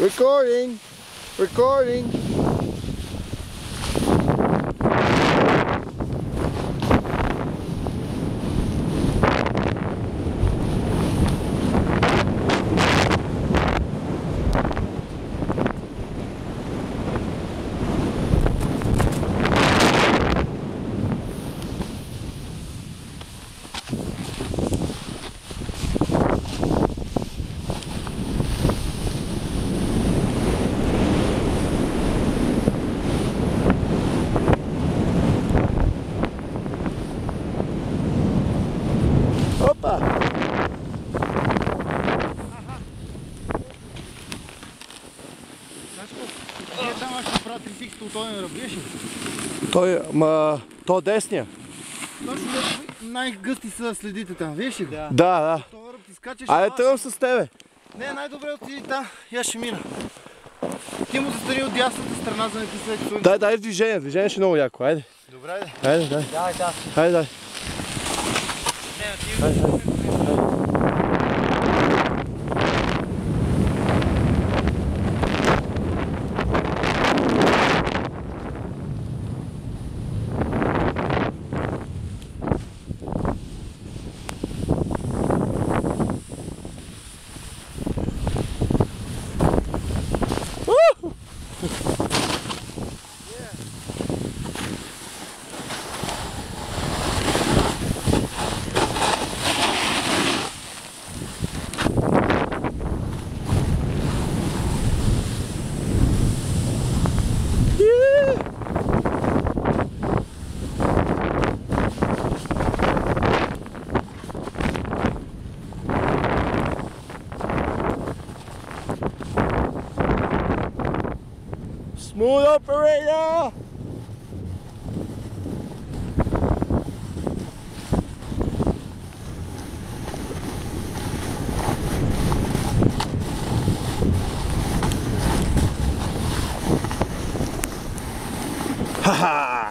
Recording. Recording. Опа! Вие там ще направят трицикто от този ръбвеше? То десния? Точно най-гъсти са следите там, виж ли го? Да. Това ръб ти скачаш. Айде тръгвам с тебе. Не, най-добре отиди там, я ще мина. Ти му застани от дясната страна, за да не ти следи слънце. Дай движение, движение ще е много яко, айде. Добре, айде. Айде. Айде. Smooth operator! Haha!